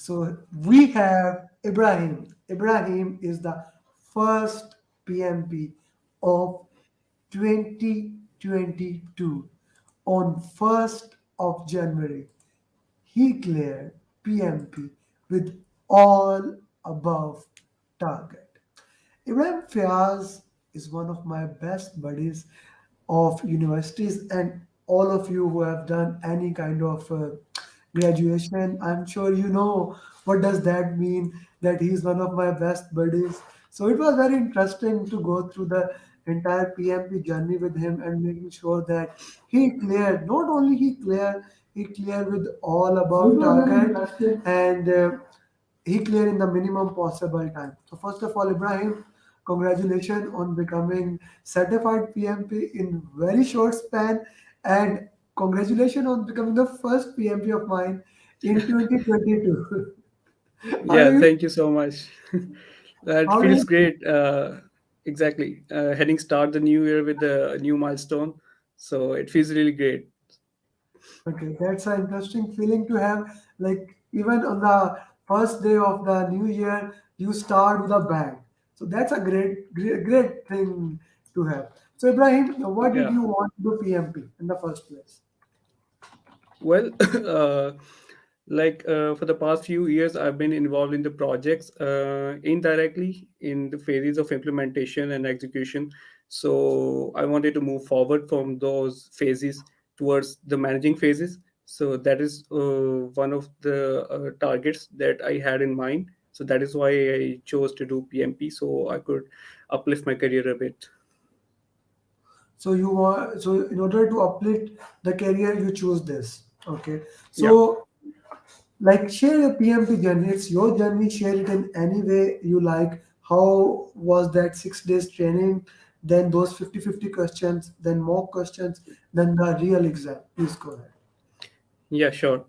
So we have Ibrahim. Ibrahim is the first PMP of 2022 on 1st of January. He cleared PMP with all above target. Ibrahim Fiaz is one of my best buddies of universities, and all of you who have done any kind of graduation, I'm sure you know what does that mean, that he's one of my best buddies. So it was very interesting to go through the entire PMP journey with him and making sure that he cleared, not only he cleared with all So it above was very target, interesting. and he cleared in the minimum possible time. So first of all, Ibrahim, congratulations on becoming certified PMP in very short span, and congratulations on becoming the first PMP of mine in 2022. how do Yeah, you thank you so much. That how do feels you great. Exactly. Heading start the new year with a new milestone. So it feels really great. Okay, that's an interesting feeling to have. Like even on the first day of the new year, you start with a bang. So that's a great thing to have. So Ibrahim, what did Yeah. you want to do PMP in the first place? Well, for the past few years, I've been involved in the projects indirectly in the phases of implementation and execution. So I wanted to move forward from those phases towards the managing phases. So that is one of the targets that I had in mind. So that is why I chose to do PMP so I could uplift my career a bit. So you want, so in order to uplift the career, you choose this. Okay. Yeah. So like share your PMP journey. It's your journey. Share it in any way you like. How was that 6 days training? Then those 50-50 questions, then mock questions, then the real exam. Please go ahead. Yeah, sure.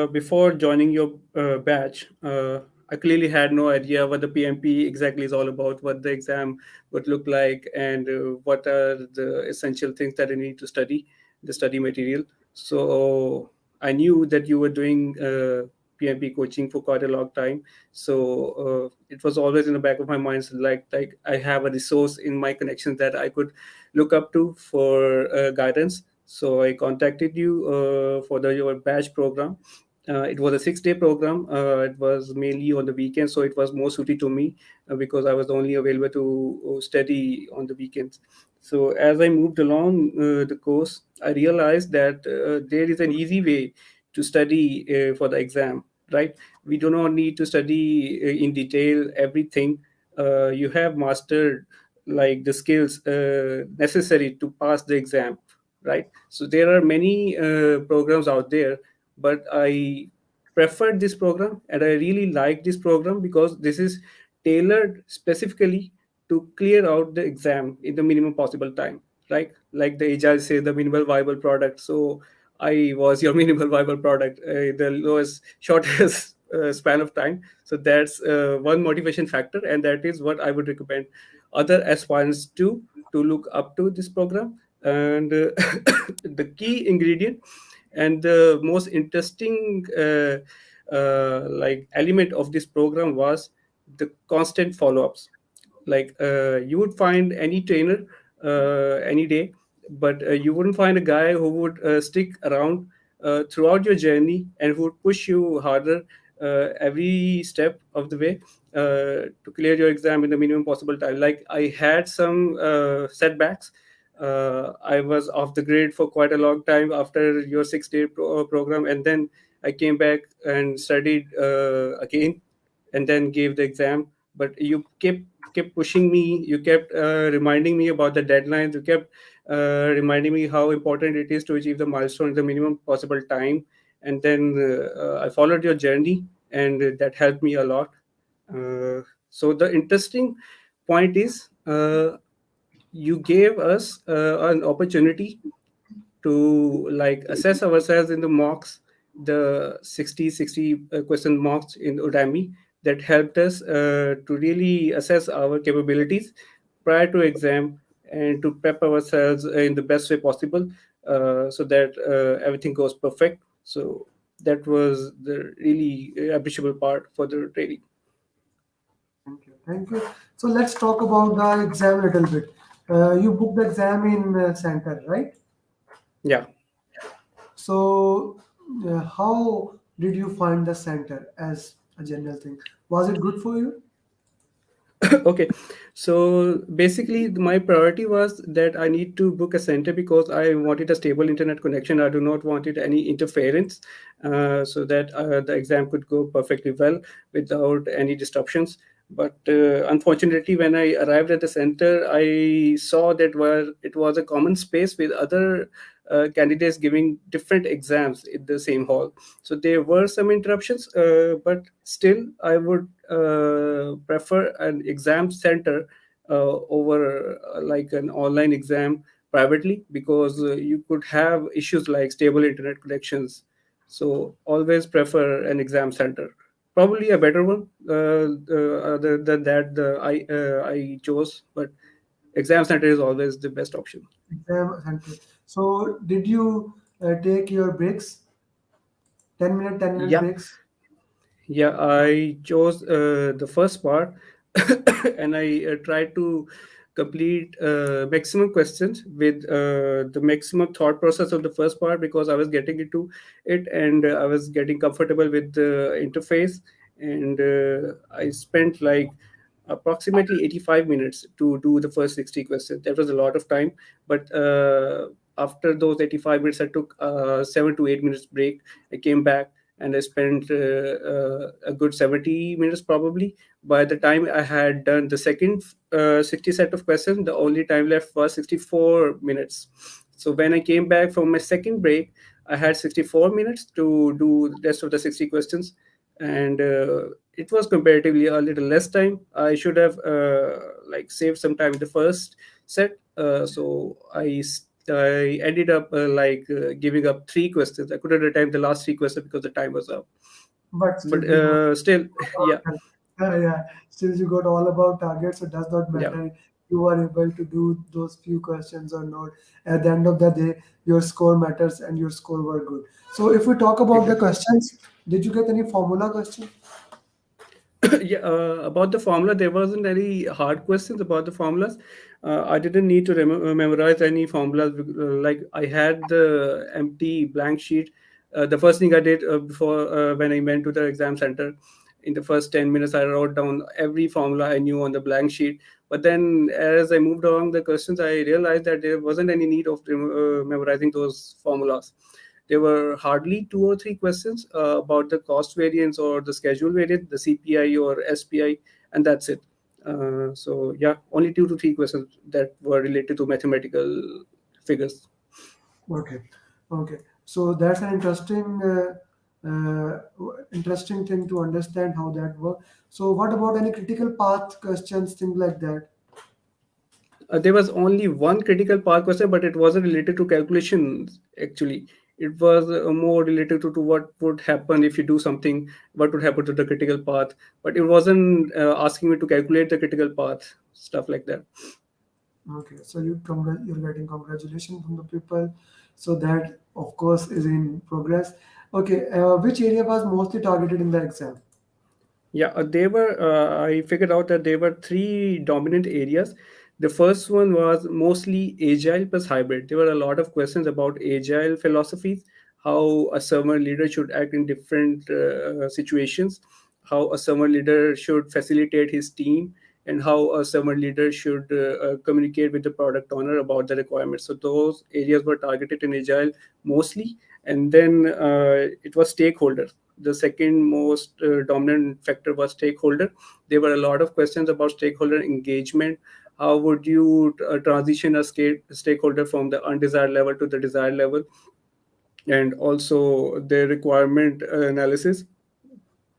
Before joining your batch, I clearly had no idea what the PMP exactly is all about, what the exam would look like, and what are the essential things that I need to study, the study material. So I knew that you were doing PMP coaching for quite a long time. So it was always in the back of my mind, so like I have a resource in my connections that I could look up to for guidance. So I contacted you for your batch program. It was a 6 day program. It was mainly on the weekends, so it was more suited to me because I was only available to study on the weekends. So as I moved along the course, I realized that there is an easy way to study for the exam. Right? We do not need to study in detail everything. You have mastered like the skills necessary to pass the exam, right? So there are many programs out there, but I preferred this program and I really like this program because this is tailored specifically to clear out the exam in the minimum possible time, right? Like the agile say, the minimal viable product. So I was your minimal viable product, the lowest shortest span of time. So that's one motivation factor, and that is what I would recommend other aspirants to look up to this program. And the key ingredient and the most interesting element of this program was the constant follow-ups. You would find any trainer any day, but you wouldn't find a guy who would stick around throughout your journey and who would push you harder every step of the way to clear your exam in the minimum possible time. Like I had some setbacks. I was off the grid for quite a long time after your 6 day program, and then I came back and studied again, and then gave the exam. But you kept pushing me. You kept reminding me about the deadlines. You kept reminding me how important it is to achieve the milestone in the minimum possible time. And then I followed your journey, and that helped me a lot. So the interesting point is you gave us an opportunity to like assess ourselves in the mocks, the 60 question mocks in Udemy that helped us to really assess our capabilities prior to exam and to prep ourselves in the best way possible so that everything goes perfect. So That was the really appreciable part for the training. Thank you. Thank you. So let's talk about the exam a little bit. You booked the exam in center, right? Yeah. So how did you find the center as a general thing? Was it good for you? Okay, so basically my priority was that I need to book a center because I wanted a stable internet connection. I do not wanted any interference, so that the exam could go perfectly well without any disruptions. But unfortunately, when I arrived at the center, I saw that where it was a common space with other candidates giving different exams in the same hall. So there were some interruptions, but still I would prefer an exam center over like an online exam privately, because you could have issues like stable internet connections. So always prefer an exam center, probably a better one other than that the I chose, but exam center is always the best option. Exam center. So did you take your breaks? 10 minute, 10 minute Yeah. breaks? Yeah, Oh, I chose the first part and I tried to complete maximum questions with the maximum thought process of the first part, because I was getting into it and I was getting comfortable with the interface. And I spent like approximately 85 minutes to do the first 60 questions. That was a lot of time, but after those 85 minutes, I took 7 to 8 minutes break. I came back and I spent a good 70 minutes probably. By the time I had done the second 60 set of questions, the only time left was 64 minutes. So when I came back from my second break, I had 64 minutes to do the rest of the 60 questions. And it was comparatively a little less time. I should have like saved some time in the first set. I ended up giving up three questions. I couldn't attempt the last three questions because the time was up. but still But you got still, yeah, yeah, still you got all about targets. So it does not yeah, matter you are able to do those few questions or not. At the end of the day, your score matters and your score were good. So if we talk about the exactly. questions, did you get any formula question? Yeah, about the formula, there wasn't any hard questions about the formulas. I didn't need to memorize any formulas. Like I had the empty blank sheet. The first thing I did before when I went to the exam center, in the first 10 minutes, I wrote down every formula I knew on the blank sheet. But then, as I moved along the questions, I realized that there wasn't any need of memorizing those formulas. There were hardly two or three questions about the cost variance or the schedule variance, the CPI or SPI, and that's it. So, only 2 to 3 questions that were related to mathematical figures. Okay, okay. So that's an interesting thing to understand how that works. So what about any critical path questions, things like that? There was only one critical path question, but it wasn't related to calculations actually. It was more related to what would happen if you do something, what would happen to the critical path. But it wasn't asking me to calculate the critical path, stuff like that. Okay, so you're getting congratulations from the people. So that of course is in progress. Okay, which area was mostly targeted in the exam? Yeah, they were. I figured out that there were three dominant areas. The first one was mostly agile plus hybrid. There were a lot of questions about agile philosophies, how a server leader should act in different situations, how a server leader should facilitate his team, and how a server leader should communicate with the product owner about the requirements. So those areas were targeted in agile mostly, and then it was stakeholders. The second most dominant factor was stakeholder. There were a lot of questions about stakeholder engagement. How would you transition a stakeholder from the undesired level to the desired level, and also the requirement analysis.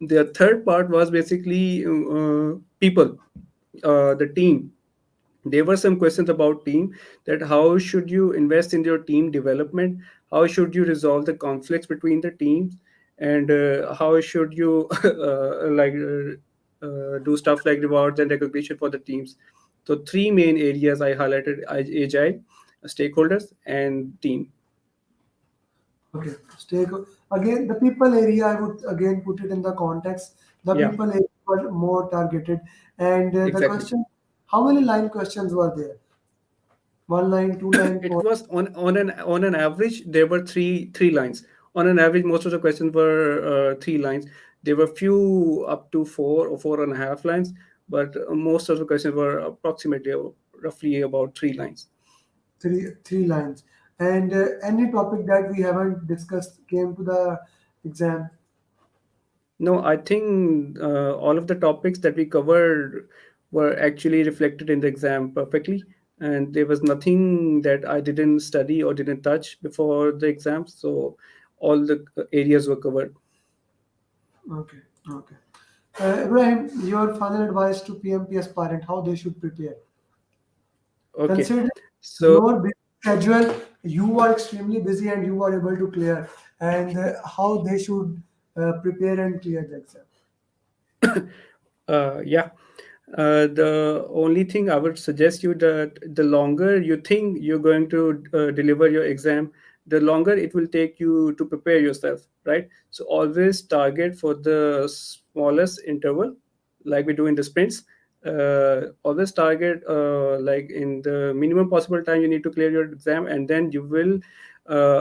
The third part was basically people, the team. There were some questions about team, that how should you invest in your team development, how should you resolve the conflicts between the teams, and how should you do stuff like rewards and recognition for the teams. So three main areas I highlighted: agile, stakeholders, and team. Okay, stake. Again, the people area, I would again put it in the context. The Yeah, people area were more targeted, and the exactly. question, how many line questions were there? One line, two line, It four, was on an average there were three lines. On an average, most of the questions were 3 lines. There were few up to 4 or 4.5 lines, but most of the questions were approximately roughly about 3 lines. three lines. And any topic that we haven't discussed came to the exam. No, I think all of the topics that we covered were actually reflected in the exam perfectly, and there was nothing that I didn't study or didn't touch before the exam. So all the areas were covered. Okay, okay. Ibrahim, your final advice to PMP aspirant, how they should prepare. Okay, Consider so your busy schedule, you are extremely busy and you are able to clear, and how they should prepare and clear the exam. yeah, the only thing I would suggest you that the longer you think you're going to deliver your exam, the longer it will take you to prepare yourself, right? So always target for the smallest interval, like we do in the sprints. Always target like in the minimum possible time you need to clear your exam, and then you will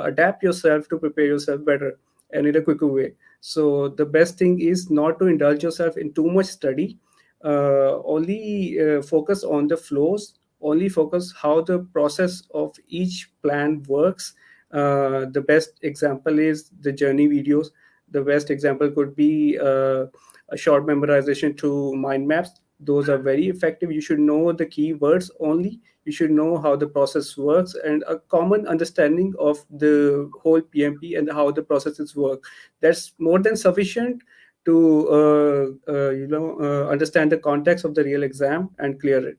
adapt yourself to prepare yourself better and in a quicker way. So the best thing is not to indulge yourself in too much study. Only focus on the flows, only focus how the process of each plan works. The best example is the journey videos. The best example could be a short memorization through mind maps. Those are very effective. You should know the keywords only. You should know how the process works and a common understanding of the whole PMP and how the processes work. That's more than sufficient to understand the context of the real exam and clear it.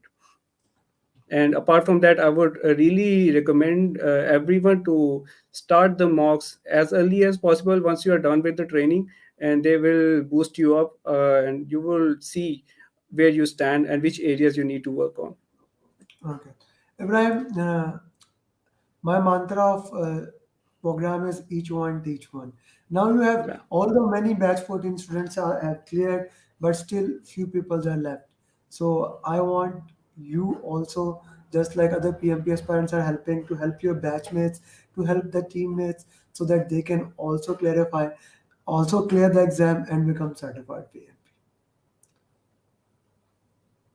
And apart from that, I would really recommend everyone to start the mocks as early as possible once you are done with the training, and they will boost you up, and you will see where you stand and which areas you need to work on. Okay. Ibrahim, my mantra of program is each one teach one. Now you have, Yeah. although many batch 14 students are have cleared, but still few people are left. So I want you also, just like other PMPS parents are helping, to help your batchmates, to help the teammates, so that they can also clarify, also clear the exam and become certified PMP.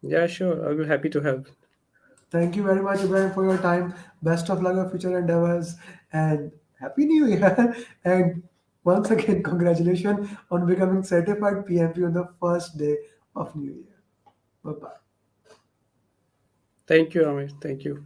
Yeah, sure. I'll be happy to help. Thank you very much, Ibrahim, for your time. Best of luck for future endeavors and Happy New Year. And once again, congratulations on becoming certified PMP on the first day of New Year. Bye bye. Thank you, Amir. Thank you.